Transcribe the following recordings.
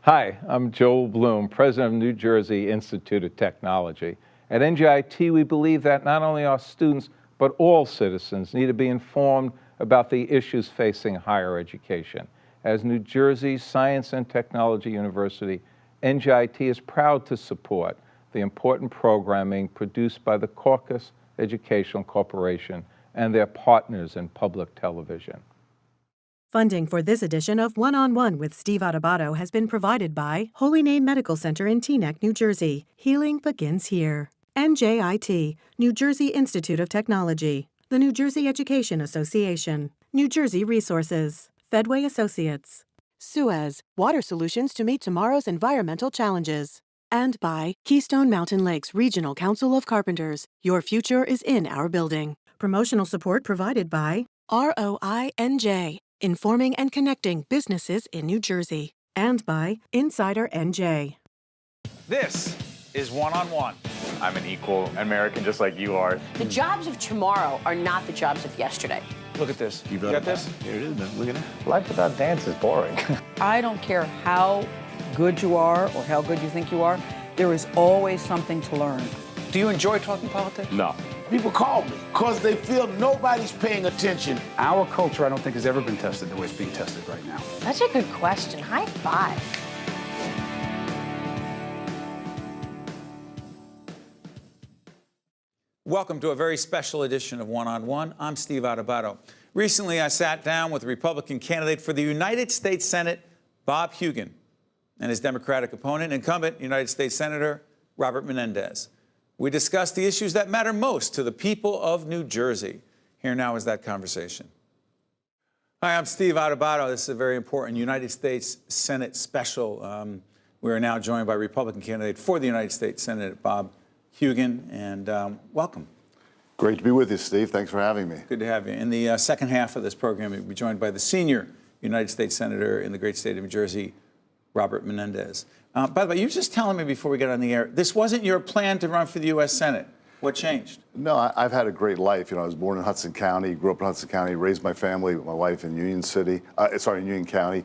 Hi, I'm Joel Bloom, president of New Jersey Institute of Technology. At NJIT, we believe that not only our students, but all citizens need to be informed about the issues facing higher education. As New Jersey's Science and Technology University, NJIT is proud to support the important programming produced by the Caucus Educational Corporation and their partners in public television. Funding for this edition of One-on-One with Steve Adubato has been provided by Holy Name Medical Center in Teaneck, New Jersey. Healing begins here. NJIT, New Jersey Institute of Technology. The New Jersey Education Association. New Jersey Resources. Fedway Associates. Suez, water solutions to meet tomorrow's environmental challenges. And by Keystone Mountain Lakes Regional Council of Carpenters. Your future is in our building. Promotional support provided by ROINJ. Informing and connecting businesses in New Jersey. And by Insider NJ. This is One-on-One. I'm an equal American just like you are. The jobs of tomorrow are not the jobs of yesterday. Look at this. You got this? Here it is, man. Look at that. Life without dance is boring. I don't care how good you are or how good you think you are, there is always something to learn. Do you enjoy talking politics? No. People call me because they feel nobody's paying attention. Our culture, I don't think, has ever been tested the way it's being tested right now. Such a good question. High five. Welcome to a very special edition of One-on-One. I'm Steve Adubato. Recently, I sat down with the Republican candidate for the United States Senate, Bob Hugin, and his Democratic opponent, incumbent United States Senator Robert Menendez. We discussed the issues that matter most to the people of New Jersey. Here now is that conversation. Hi, I'm Steve Adubato. This is a very important United States Senate special. We are now joined by Republican candidate for the United States Senate, Bob Hugin, and welcome. Great to be with you, Steve. Thanks for having me. Good to have you. In the second half of this program, we'll be joined by the senior United States Senator in the great state of New Jersey, Robert Menendez. By the way, you were just telling me before we got on the air, this wasn't your plan to run for the U.S. Senate. What changed? No, I've had a great life. You know, I was born in Hudson County, grew up in Hudson County, raised my family with my wife in Union County.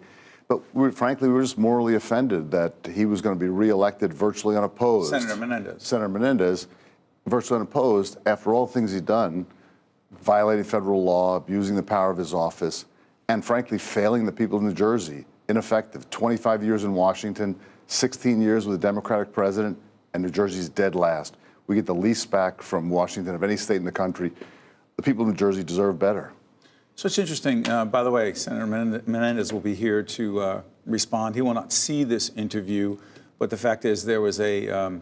But frankly, we were just morally offended that he was going to be reelected virtually unopposed. Senator Menendez. Senator Menendez, virtually unopposed, after all the things he'd done, violating federal law, abusing the power of his office, and frankly, failing the people of New Jersey. Ineffective. 25 years in Washington, 16 years with a Democratic president, and New Jersey's dead last. We get the least back from Washington of any state in the country. The people of New Jersey deserve better. So it's interesting. By the way, Senator Menendez will be here to respond. He will not see this interview, but the fact is there was that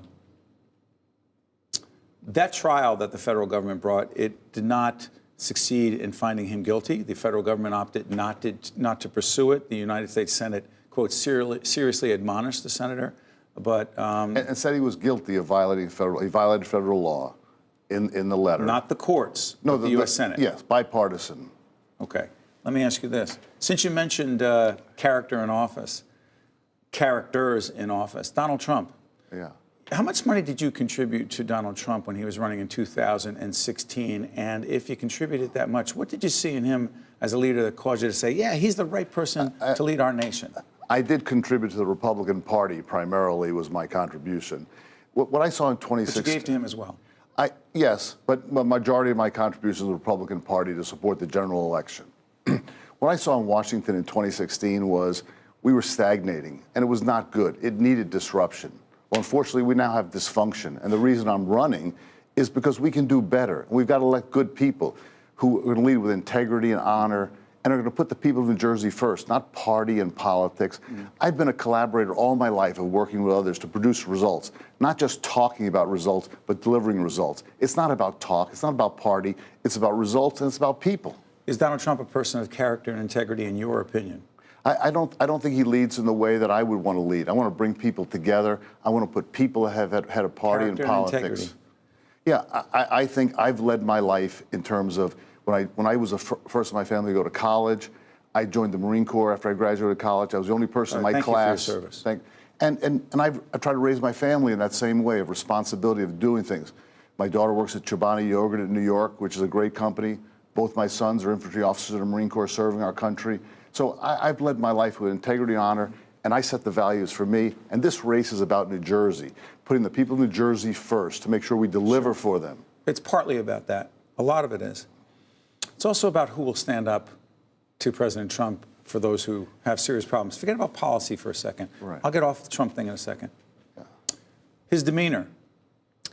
trial that the federal government brought, it did not succeed in finding him guilty. The federal government opted not to pursue it. The United States Senate, quote, seriously admonished the senator, but and said he was guilty of violated federal law in the letter. Not the courts, no, but the U.S. Senate. Yes, bipartisan. Okay. Let me ask you this. Since you mentioned characters in office, Donald Trump. Yeah. How much money did you contribute to Donald Trump when he was running in 2016? And if you contributed that much, what did you see in him as a leader that caused you to say, yeah, he's the right person to lead our nation? I did contribute to the Republican Party, primarily, was my contribution. What I saw in 2016... But you gave to him as well. Yes, but the majority of my contribution to the Republican Party to support the general election. What I saw in Washington in 2016 was we were stagnating, and it was not good. It needed disruption. Well, unfortunately, we now have dysfunction, and the reason I'm running is because we can do better. We've got to elect good people who are going to lead with integrity and honor and are going to put the people of New Jersey first, not party and politics. I've been a collaborator all my life of working with others to produce results, not just talking about results, but delivering results. It's not about talk, it's not about party, it's about results, and it's about people. Is Donald Trump a person of character and integrity, in your opinion? I don't think he leads in the way that I would want to lead. I want to bring people together. I want to put people ahead of party and politics. Yeah, I think I've led my life in terms of when I was the first in my family to go to college. I joined the Marine Corps after I graduated college. I was the only person in my class. Thank you for your service. And I've tried to raise my family in that same way of responsibility of doing things. My daughter works at Chobani Yogurt in New York, which is a great company. Both my sons are infantry officers in the Marine Corps serving our country. So I've led my life with integrity and honor, and I set the values for me. And this race is about New Jersey, putting the people of New Jersey first to make sure we deliver for them. It's partly about that. A lot of it is. It's also about who will stand up to President Trump for those who have serious problems. Forget about policy for a second. Right. I'll get off the Trump thing in a second. Yeah. His demeanor,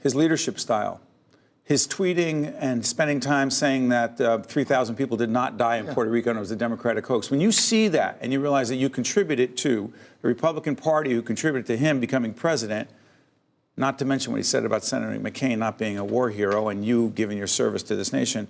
his leadership style, his tweeting and spending time saying that 3,000 people did not die in Puerto Rico and it was a Democratic hoax. When you see that and you realize that you contributed to the Republican Party who contributed to him becoming president, not to mention what he said about Senator McCain not being a war hero and you giving your service to this nation,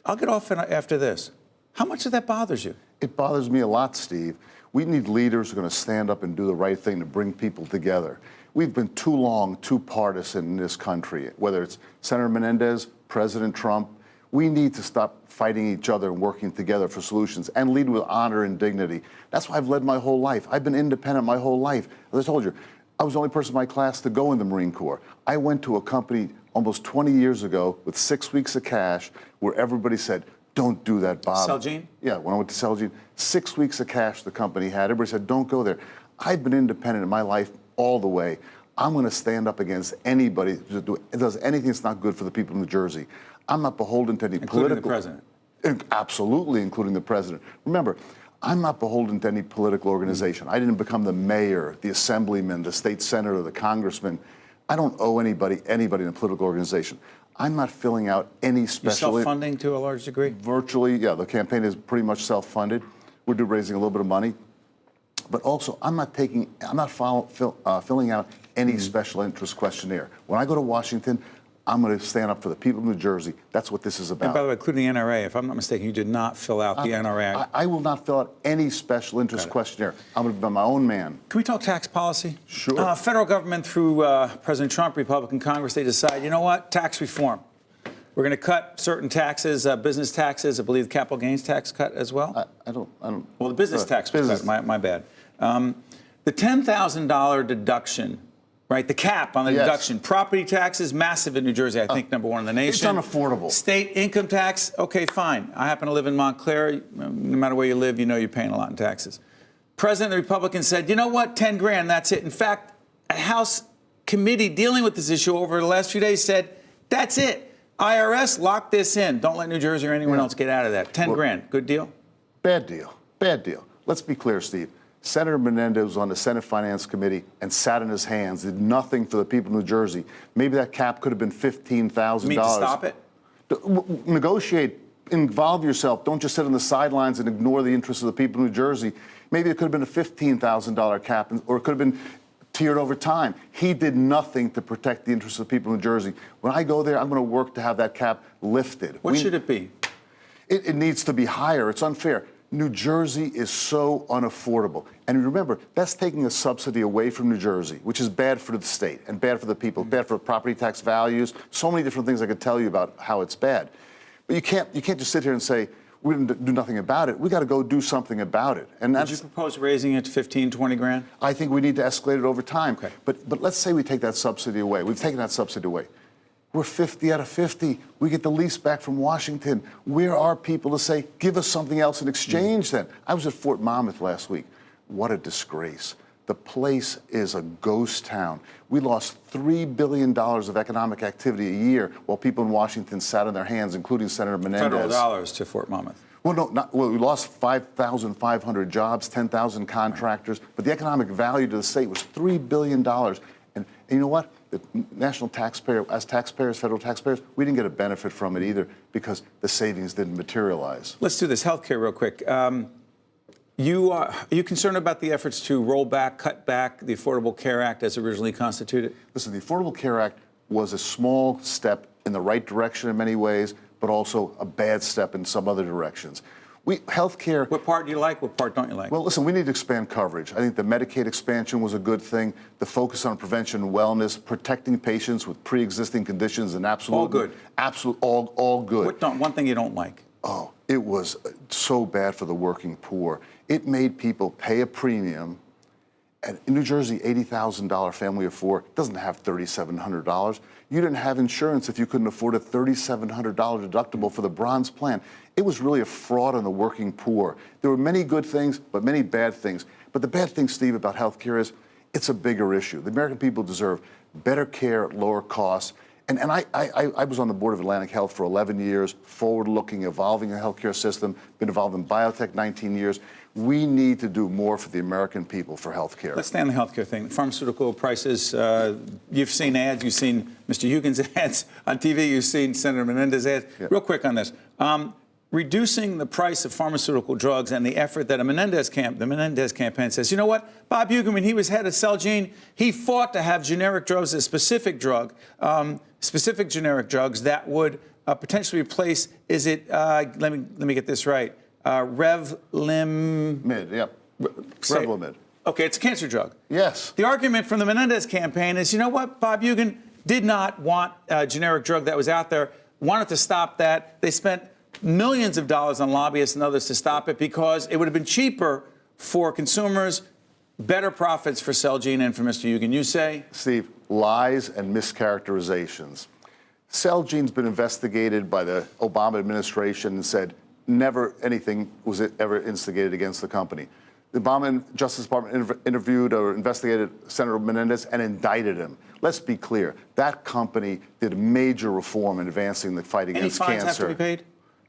I'll get off after this. How much of that bothers you? It bothers me a lot, Steve. We need leaders who are going to stand up and do the right thing to bring people together. We've been too long, too partisan in this country, whether it's Senator Menendez, President Trump. We need to stop fighting each other and working together for solutions and lead with honor and dignity. That's why I've led my whole life. I've been independent my whole life. As I told you, I was the only person in my class to go in the Marine Corps. I went to a company almost 20 years ago with 6 weeks of cash where everybody said, don't do that, Bob. Celgene? Yeah, when I went to Celgene, 6 weeks of cash the company had. Everybody said, don't go there. I've been independent in my life all the way. I'm going to stand up against anybody who does anything that's not good for the people of New Jersey. I'm not beholden to any Including political... the president. Absolutely, including the president. Remember, I'm not beholden to any political organization. I didn't become the mayor, the assemblyman, the state senator, the congressman. I don't owe anybody in a political organization. I'm not filling out any special... You're self-funding to a large degree? Virtually, yeah. The campaign is pretty much self-funded. We're raising a little bit of money. But also, I'm not filling out any special interest questionnaire. When I go to Washington, I'm going to stand up for the people of New Jersey. That's what this is about. And by the way, including the NRA, if I'm not mistaken, you did not fill out the NRA. I will not fill out any special interest questionnaire. I'm going to be my own man. Can we talk tax policy? Sure. Federal government through President Trump, Republican Congress, they decide, you know what, tax reform. We're going to cut certain taxes, business taxes. I believe the capital gains tax cut as well. I don't. Well, the business tax was cut. My bad. The $10,000 deduction, right? The cap on the deduction. Property taxes, massive in New Jersey. I think #1 in the nation. It's unaffordable. State income tax. Okay, fine. I happen to live in Montclair. No matter where you live, you know you're paying a lot in taxes. President, the Republican said, you know what? 10 grand. That's it. In fact, a House committee dealing with this issue over the last few days said, that's it. IRS, lock this in. Don't let New Jersey or anyone else get out of that. 10 grand. Good deal? Bad deal. Bad deal. Let's be clear, Steve. Senator Menendez was on the Senate Finance Committee and sat in his hands, did nothing for the people of New Jersey. Maybe that cap could have been $15,000. You mean to stop it? Negotiate. Involve yourself. Don't just sit on the sidelines and ignore the interests of the people of New Jersey. Maybe it could have been a $15,000 cap, or it could have been tiered over time. He did nothing to protect the interests of the people of New Jersey. When I go there, I'm going to work to have that cap lifted. What should it be? It needs to be higher. It's unfair. New Jersey is so unaffordable. And remember, that's taking a subsidy away from New Jersey, which is bad for the state and bad for the people, bad for property tax values, so many different things I could tell you about how it's bad. But you can't just sit here and say, we didn't do nothing about it. We got to go do something about it. And Did you propose raising it to 15, 20 grand? I think we need to escalate it over time. Okay. But let's say we take that subsidy away. We've taken that subsidy away. We're 50 out of 50. We get the lease back from Washington. Where are people to say, give us something else in exchange then? I was at Fort Monmouth last week. What a disgrace. The place is a ghost town. We lost $3 billion of economic activity a year while people in Washington sat on their hands, including Senator Menendez. Federal dollars to Fort Monmouth. Well, we lost 5,500 jobs, 10,000 contractors, but the economic value to the state was $3 billion. And you know what? The national taxpayer, as taxpayers, federal taxpayers, we didn't get a benefit from it either because the savings didn't materialize. Let's do this healthcare real quick. Are you concerned about the efforts to roll back, cut back the Affordable Care Act as originally constituted? Listen, the Affordable Care Act was a small step in the right direction in many ways, but also a bad step in some other directions. Healthcare. What part do you like? What part don't you like? Well, listen, we need to expand coverage. I think the Medicaid expansion was a good thing. The focus on prevention and wellness, protecting patients with pre-existing conditions, and absolutely all good. All good. One thing you don't like? Oh, it was so bad for the working poor. It made people pay a premium. And in New Jersey, $80,000 family of four doesn't have $3,700. You didn't have insurance if you couldn't afford a $3,700 deductible for the bronze plan. It was really a fraud on the working poor. There were many good things, but many bad things. But But the bad thing, Steve, about health care is it's a bigger issue. The American people deserve better care at lower costs. And I was on the board of Atlantic Health for 11 years, forward-looking, evolving a healthcare system, been involved in biotech 19 years. We need to do more for the American people for healthcare. Let's stay on the healthcare thing. Pharmaceutical prices, you've seen ads, you've seen Mr. Hugin's ads on TV, you've seen Senator Menendez ads. Yeah. Real quick on this. Reducing the price of pharmaceutical drugs and the effort that the Menendez campaign says, you know what, Bob Hugin, when he was head of Celgene, he fought to have generic drugs, a specific drug, specific generic drugs that would potentially replace, is it, let me get this right, Revlimid. Mid, yep. Revlimid. Okay, it's a cancer drug. Yes. The argument from the Menendez campaign is, you know what, Bob Hugin did not want a generic drug that was out there, wanted to stop that. They spent millions of dollars on lobbyists and others to stop it because it would have been cheaper for consumers, better profits for Celgene and for Mr. Hugin. You say? Steve, lies and mischaracterizations. Celgene's been investigated by the Obama administration and said never anything was ever instigated against the company. The Obama Justice Department interviewed or investigated Senator Menendez and indicted him. Let's be clear. That company did major reform in advancing the fight against cancer. Any fines have to be paid?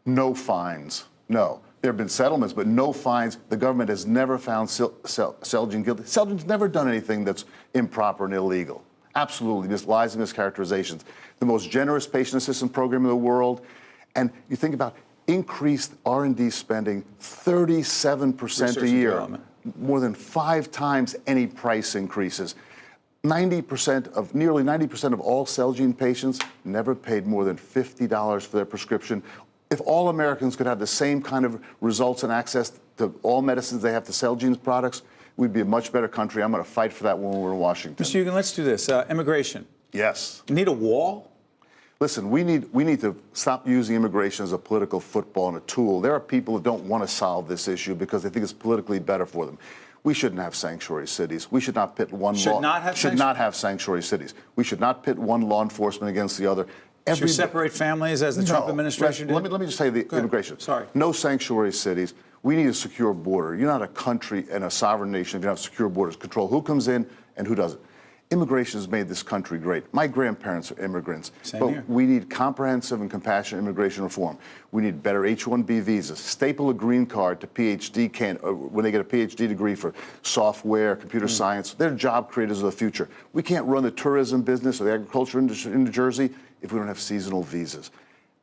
No fines. No. There have been settlements, but no fines. The government has never found Celgene guilty. Celgene's never done anything that's improper and illegal. Absolutely. Just lies and mischaracterizations. The most generous patient assistance program in the world. And you think about increased R&D spending 37% a year, more than 5 times any price increases. Nearly 90% of all Celgene patients never paid more than $50 for their prescription. If all Americans could have the same kind of results and access to all medicines they have to Celgene's products, we'd be a much better country. I'm going to fight for that when we're in Washington. Mr. Hugin, let's do this. Immigration. Yes. You need a wall? Listen, we need to stop using immigration as a political football and a tool. There are people who don't want to solve this issue because they think it's politically better for them. We shouldn't have sanctuary cities. We should not pit one Should not have sanctuary cities. We should not pit one law enforcement against the other. Should we separate families as the Trump administration did? Let me just say the immigration. Sorry. No sanctuary cities. We need a secure border. You're not a country and a sovereign nation if you don't have secure borders. Control who comes in and who doesn't. Immigration has made this country great. My grandparents are immigrants. Same but here. We need comprehensive and compassionate immigration reform. We need better H-1B visas. Staple a green card to when they get a PhD degree for software, computer science. They're job creators of the future. We can't run the tourism business or the agriculture industry in New Jersey if we don't have seasonal visas.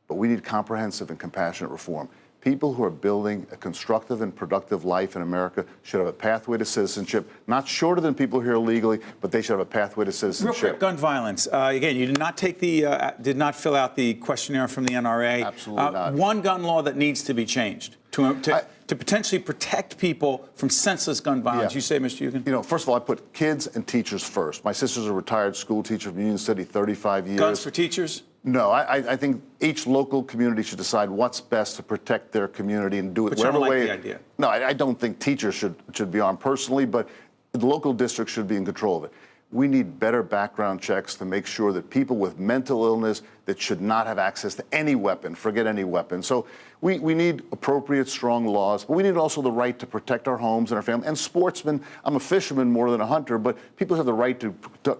But we need comprehensive and compassionate reform. People who are building a constructive and productive life in America should have a pathway to citizenship, not shorter than people here illegally, but they should have a pathway to citizenship. Real quick, gun violence. Again, you did not take did not fill out the questionnaire from the NRA. Absolutely not. One gun law that needs to be changed to potentially protect people from senseless gun violence. Yeah. You say, Mr. Hugin? You know, first of all, I put kids and teachers first. My sister's a retired school teacher from Union City, 35 years. Guns for teachers? No, I think each local community should decide what's best to protect their community and do it But you whatever don't like way. the idea. No, I don't think teachers should be armed personally, but the local district should be in control of it. We need better background checks to make sure that people with mental illness that should not have access to any weapon, forget any weapon. So we need appropriate, strong laws, but we need also the right to protect our homes and our family. And sportsmen, I'm a fisherman more than a hunter, but people have the right to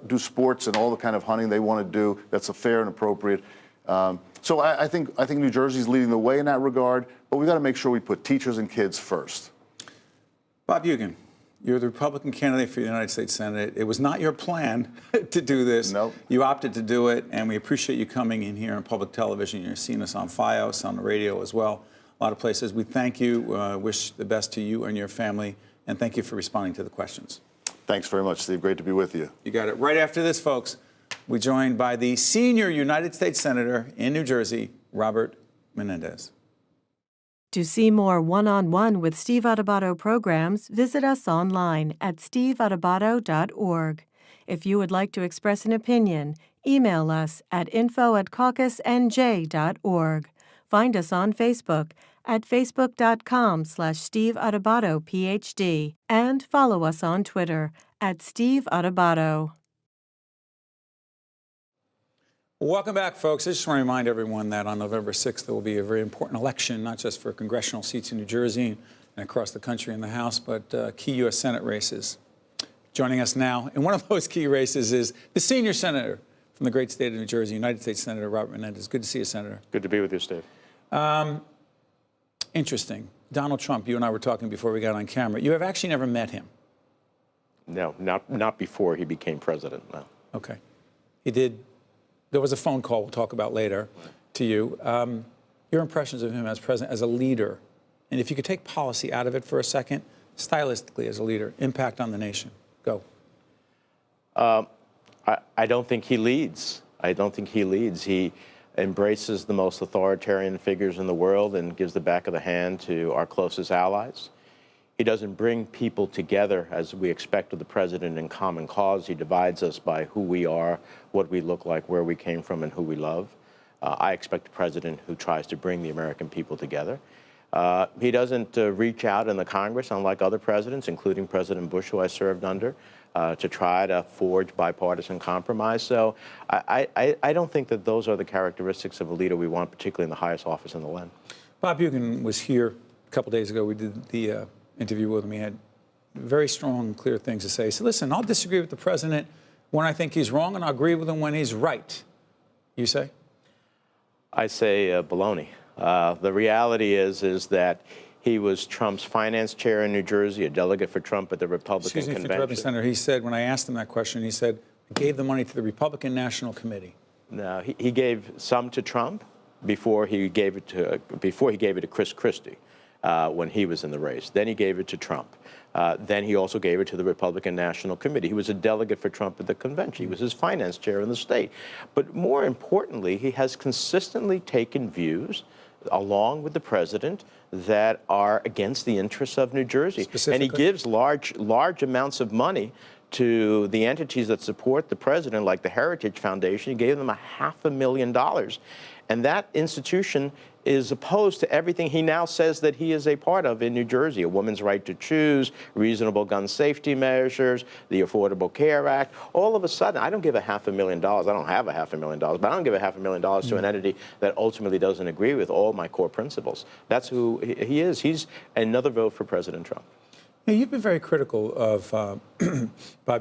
do sports and all the kind of hunting they want to do that's fair and appropriate. So I think New Jersey's leading the way in that regard, but we've got to make sure we put teachers and kids first. Bob Hugin, you're the Republican candidate for the United States Senate. It was not your plan to do this. No. You opted to do it, and we appreciate you coming in here on public television. You're seeing us on FiOS, on the radio as well, a lot of places. We thank you, wish the best to you and your family, and thank you for responding to the questions. Thanks very much, Steve. Great to be with you. You got it. Right after this, folks, we're joined by the senior United States Senator in New Jersey, Robert Menendez. To see more one-on-one with Steve Adubato programs, visit us online at steveadubato.org. If you would like to express an opinion, email us at info@caucusnj.org. Find us on Facebook at facebook.com/Steve Adubato PhD and follow us on Twitter at Steve Adubato. Welcome back, folks. I just want to remind everyone that on November 6th, there will be a very important election, not just for congressional seats in New Jersey and across the country in the House, but key U.S. Senate races. Joining us now, and one of those key races is the senior senator from the great state of New Jersey, United States Senator Robert Menendez. Good to see you, Senator. Good to be with you, Steve. Interesting. Donald Trump, you and I were talking before we got on camera. You have actually never met him. No, not before he became president, no. Okay. He did. There was a phone call we'll talk about later to you. Your impressions of him as president, as a leader, and if you could take policy out of it for a second, stylistically as a leader, impact on the nation. Go. I don't think he leads. I don't think he leads. He embraces the most authoritarian figures in the world and gives the back of the hand to our closest allies. He doesn't bring people together as we expect of the president in common cause. He divides us by who we are, what we look like, where we came from, and who we love. I expect a president who tries to bring the American people together. He doesn't reach out in the Congress, unlike other presidents, including President Bush, who I served under, to try to forge bipartisan compromise. So I don't think that those are the characteristics of a leader we want, particularly in the highest office in the land. Bob Hugin was here a couple days ago. We did the interview with him. He had very strong, clear things to say. He said, listen, I'll disagree with the president when I think he's wrong, and I'll agree with him when he's right. You say? I say baloney. The reality is that he was Trump's finance chair in New Jersey, a delegate for Trump at the Republican Convention. Convention. For interrupting, Senator, he said, when I asked him that question, he said, I gave the money to the Republican National Committee. No, he gave some to Trump before he gave it to Chris Christie when he was in the race. Then he gave it to Trump. Then he also gave it to the Republican National Committee. He was a delegate for Trump at the convention. He was his finance chair in the state. But more importantly, he has consistently taken views along with the president that are against the interests of New Jersey. And he gives large amounts of money to the entities that support the president, like the Heritage Foundation. He gave them $500,000. And that institution is opposed to everything he now says that he is a part of in New Jersey: a woman's right to choose, reasonable gun safety measures, the Affordable Care Act. All of a sudden, I don't give $500,000. I don't have $500,000, but I don't give $500,000 to an entity that ultimately doesn't agree with all my core principles. That's who he is. He's another vote for President Trump. Now, you've been very critical of Bob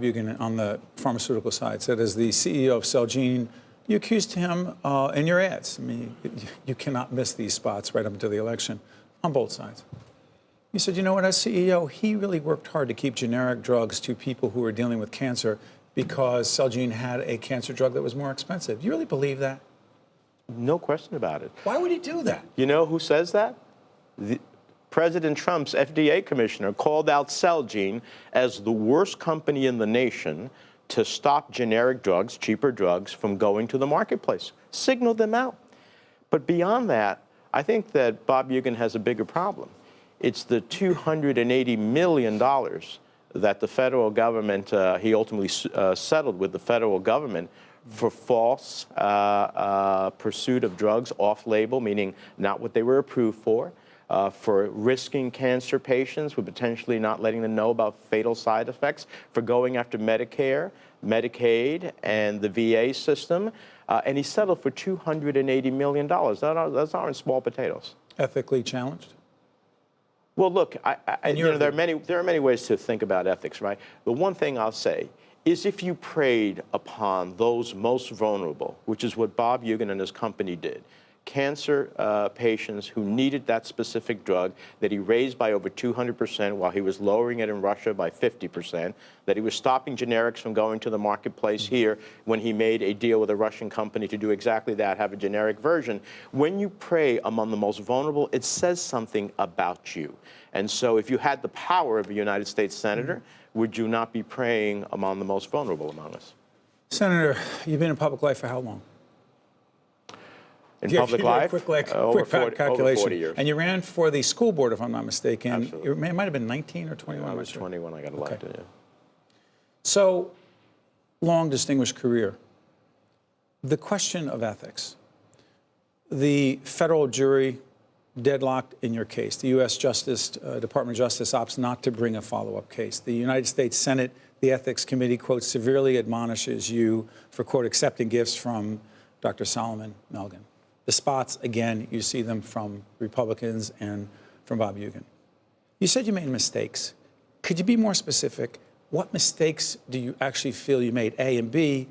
Hugin on the pharmaceutical side. Said as the CEO of Celgene, you accused him in your ads. I mean, you cannot miss these spots right up until the election on both sides. You said, you know what, as CEO, he really worked hard to keep generic drugs to people who are dealing with cancer because Celgene had a cancer drug that was more expensive. Do you really believe that? No question about it. Why would he do that? You know who says that? President Trump's FDA commissioner called out Celgene as the worst company in the nation to stop generic drugs, cheaper drugs, from going to the marketplace. Signaled them out. But beyond that, I think that Bob Hugin has a bigger problem. It's the $280 million that the federal government, he ultimately settled with the federal government for false pursuit of drugs off-label, meaning not what they were approved for risking cancer patients with potentially not letting them know about fatal side effects, for going after Medicare, Medicaid, and the VA system. And he settled for $280 million. Those aren't small potatoes. Ethically challenged? Well, look, there are many ways to think about ethics, right? The one thing I'll say is if you preyed upon those most vulnerable, which is what Bob Hugin and his company did, cancer patients who needed that specific drug that he raised by over 200% while he was lowering it in Russia by 50%, that he was stopping generics from going to the marketplace here when he made a deal with a Russian company to do exactly that, have a generic version. When you prey among the most vulnerable, it says something about you. And so if you had the power of a United States senator, would you not be preying among the most vulnerable among us? Senator, you've been in public life for how long? In public life? Quick over 40 years. And you ran for the school board, if I'm not mistaken. Absolutely. It might have been 19 or 21. I was 20 when I got elected, yeah. So, long, distinguished career. The question of ethics. The federal jury deadlocked in your case. The U.S. Department of Justice opts not to bring a follow-up case. The United States Senate, the Ethics Committee, quote, severely admonishes you for, quote, accepting gifts from Dr. Solomon Melgen. The spots, again, you see them from Republicans and from Bob Hugin. You said you made mistakes. Could you be more specific? What mistakes do you actually feel you made, A, and B?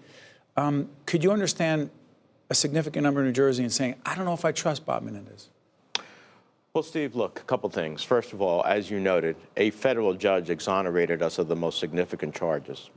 Could you understand a significant number in New Jersey and saying, I don't know if I trust Bob Menendez? Well, Steve, look, a couple things. First of all, as you noted, a federal judge exonerated us of the most significant charges.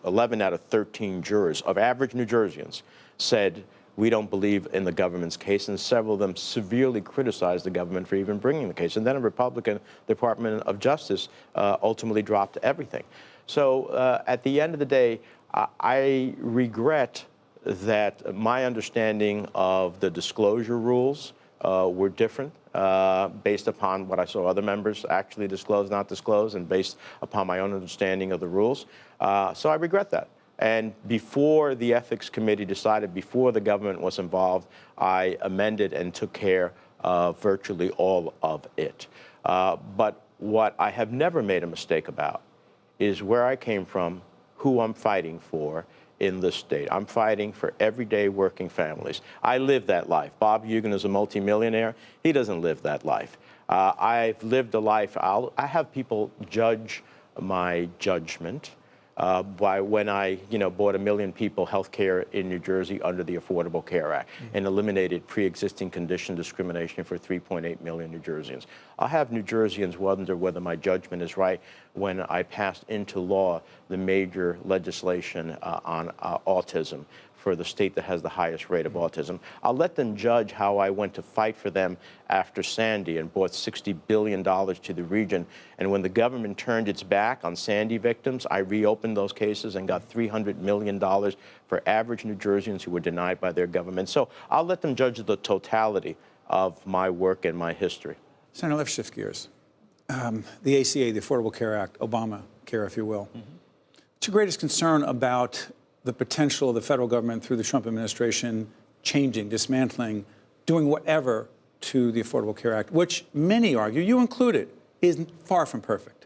11 out of 13 jurors of average New Jerseyans said, we don't believe in the government's case, and several of them severely criticized the government for even bringing the case. And then a Republican Department of Justice ultimately dropped everything. So at the end of the day, I regret that my understanding of the disclosure rules were different based upon what I saw other members actually disclose, not disclose, and based upon my own understanding of the rules. So I regret that. And before the Ethics Committee decided, before the government was involved, I amended and took care of virtually all of it. But what I have never made a mistake about is where I came from, who I'm fighting for in this state. I'm fighting for everyday working families. I live that life. Bob Hugin is a multimillionaire. He doesn't live that life. I've lived a life. I have people judge my judgment by when I, bought 1 million people health care in New Jersey under the Affordable Care Act and eliminated pre-existing condition discrimination for 3.8 million New Jerseyans. I'll have New Jerseyans wonder whether my judgment is right when I passed into law the major legislation on autism for the state that has the highest rate of autism. I'll let them judge how I went to fight for them after Sandy and brought $60 billion to the region. And when the government turned its back on Sandy victims, I reopened those cases and got $300 million for average New Jerseyans who were denied by their government. So I'll let them judge the totality of my work and my history. Senator, let's shift gears. The ACA, the Affordable Care Act, Obamacare, if you will. What's your greatest concern about the potential of the federal government through the Trump administration changing, dismantling, doing whatever to the Affordable Care Act, which many argue, you included, is far from perfect?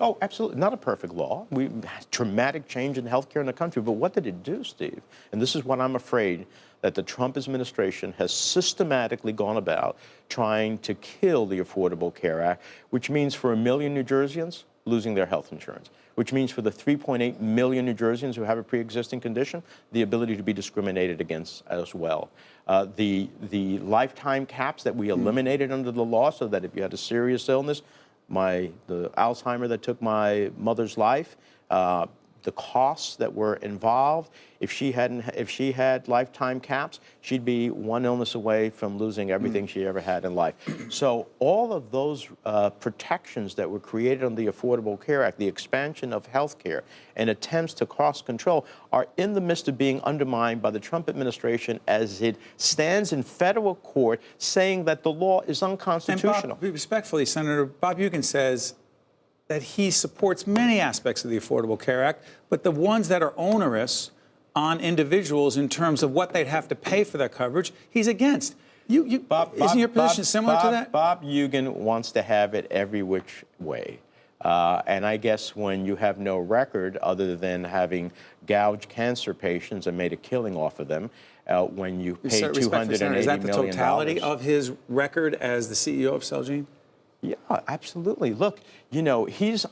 Oh, absolutely. Not a perfect law. We had dramatic change in healthcare in the country. But what did it do, Steve? And this is what I'm afraid that the Trump administration has systematically gone about trying to kill the Affordable Care Act, which means for 1 million New Jerseyans losing their health insurance, which means for the 3.8 million New Jerseyans who have a pre-existing condition, the ability to be discriminated against as well. The lifetime caps that we eliminated under the law so that if you had a serious illness, the Alzheimer that took my mother's life, the costs that were involved, if she had lifetime caps, she'd be one illness away from losing everything she ever had in life. So all of those protections that were created under the Affordable Care Act, the expansion of health care, and attempts to cost control are in the midst of being undermined by the Trump administration as it stands in federal court saying that the law is unconstitutional. And Bob, respectfully, Senator, Bob Hugin says that he supports many aspects of the Affordable Care Act, but the ones that are onerous on individuals in terms of what they'd have to pay for that coverage, he's against. Isn't your position similar to that? Bob Hugin wants to have it every which way. And I guess when you have no record other than having gouged cancer patients and made a killing off of them, when you pay $280 million. Is that the totality of his record as the CEO of Celgene? Yeah, absolutely. Look, he's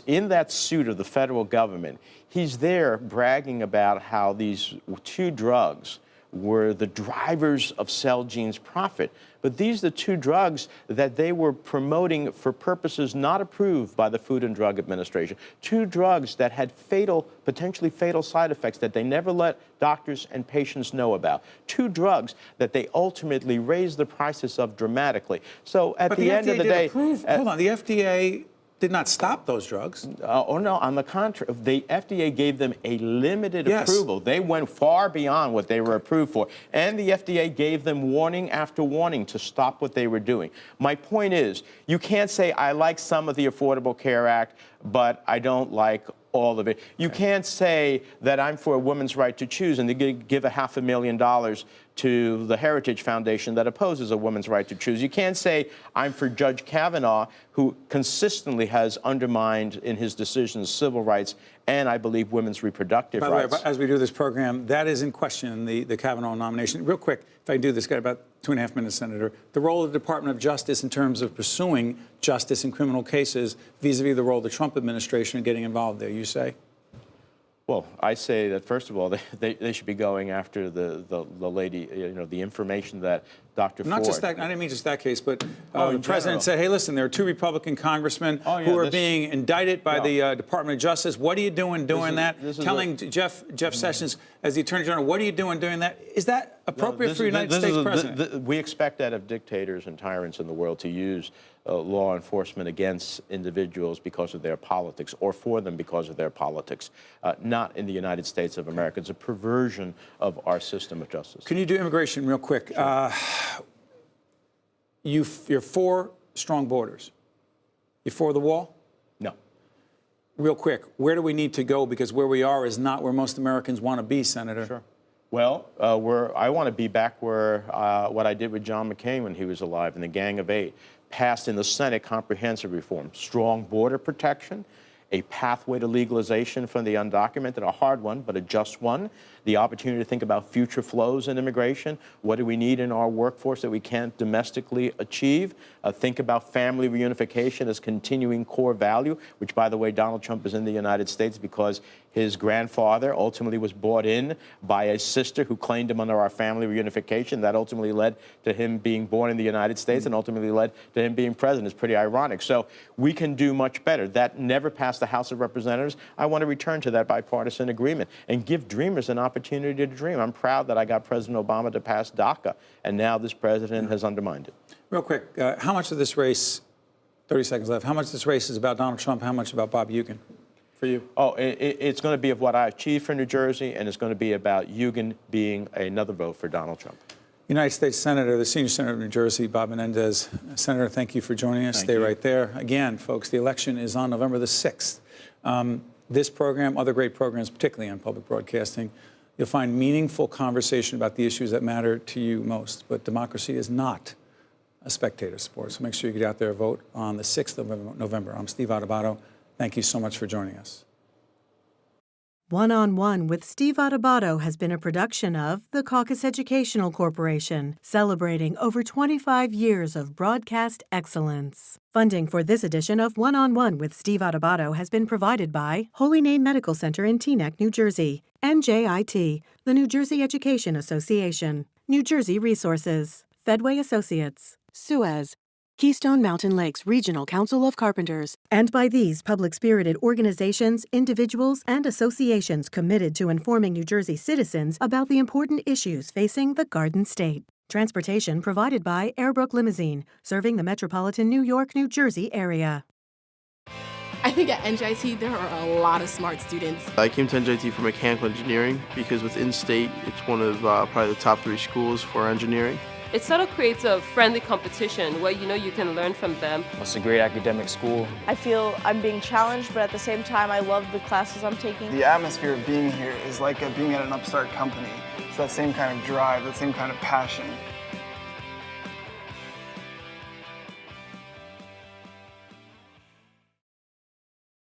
in that suit of the federal government. He's there bragging about how these 2 drugs were the drivers of Celgene's profit. But these are the 2 drugs that they were promoting for purposes not approved by the Food and Drug Administration. 2 drugs that had potentially fatal side effects that they never let doctors and patients know about. 2 drugs that they ultimately raised the prices of dramatically. So at the end of the day, hold on, the FDA did not stop those drugs. Oh, no, on the contrary. The FDA gave them a limited approval. They went far beyond what they were approved for. And the FDA gave them warning after warning to stop what they were doing. My point is, you can't say, I like some of the Affordable Care Act, but I don't like all of it. You can't say that I'm for a woman's right to choose and to give $500,000 to the Heritage Foundation that opposes a woman's right to choose. You can't say, I'm for Judge Kavanaugh, who consistently has undermined in his decisions civil rights and, I believe, women's reproductive rights. By the way, as we do this program, that is in question, the Kavanaugh nomination. Real quick, if I do this, got about 2.5 minutes, Senator. The role of the Department of Justice in terms of pursuing justice in criminal cases vis-a-vis the role of the Trump administration in getting involved there, you say? Well, I say that, first of all, they should be going after the lady, the information that Dr. Not Ford. just that, I didn't mean just that case, but the president said, hey, listen, there are 2 Republican congressmen who are being indicted by the Department of Justice. What are you doing that? Telling Jeff Sessions, as the Attorney General, what are you doing that? Is that appropriate for the United States president? We expect that of dictators and tyrants in the world to use law enforcement against individuals because of their politics or for them because of their politics. Not in the United States of America. It's a perversion of our system of justice. Can you do immigration real quick? Sure. You're for strong borders. You for the wall? No. Real quick, where do we need to go? Because where we are is not where most Americans want to be, Senator. Sure. Well, I want to be back where what I did with John McCain when he was alive in the Gang of Eight. Passed in the Senate comprehensive reform, strong border protection, a pathway to legalization for the undocumented, a hard one, but a just one, the opportunity to think about future flows in immigration. What do we need in our workforce that we can't domestically achieve? Think about family reunification as continuing core value, which, by the way, Donald Trump is in the United States because his grandfather ultimately was brought in by a sister who claimed him under our family reunification. That ultimately led to him being born in the United States and ultimately led to him being president. It's pretty ironic. So we can do much better. That never passed the House of Representatives. I want to return to that bipartisan agreement and give dreamers an opportunity to dream. I'm proud that I got President Obama to pass DACA, and now this president has undermined it. Real quick, how much of this race, 30 seconds left, how much of this race is about Donald Trump, how much about Bob Hugin for you? Oh, it's going to be of what I achieved for New Jersey, and it's going to be about Hugin being another vote for Donald Trump. United States Senator, the senior senator of New Jersey, Bob Menendez. Senator, thank you for joining us. Stay right there. Again, folks, the election is on November the 6th. This program, other great programs, particularly on public broadcasting, you'll find meaningful conversation about the issues that matter to you most. But democracy is not a spectator sport. So make sure you get out there and vote on the 6th of November. I'm Steve Adubato. Thank you so much for joining us. One-on-One with Steve Adubato has been a production of the Caucus Educational Corporation, celebrating over 25 years of broadcast excellence. Funding for this edition of One-on-One with Steve Adubato has been provided by Holy Name Medical Center in Teaneck, New Jersey, NJIT, the New Jersey Education Association, New Jersey Resources, Fedway Associates, Suez, Keystone Mountain Lakes Regional Council of Carpenters, and by these public-spirited organizations, individuals, and associations committed to informing New Jersey citizens about the important issues facing the Garden State. Transportation provided by Airbrook Limousine, serving the metropolitan New York, New Jersey area. I think at NJIT there are a lot of smart students. I came to NJIT for mechanical engineering because within state it's one of probably the top 3 schools for engineering. It sort of creates a friendly competition where you can learn from them. It's a great academic school. I feel I'm being challenged, but at the same time I love the classes I'm taking. The atmosphere of being here is like being at an upstart company. It's that same kind of drive, that same kind of passion.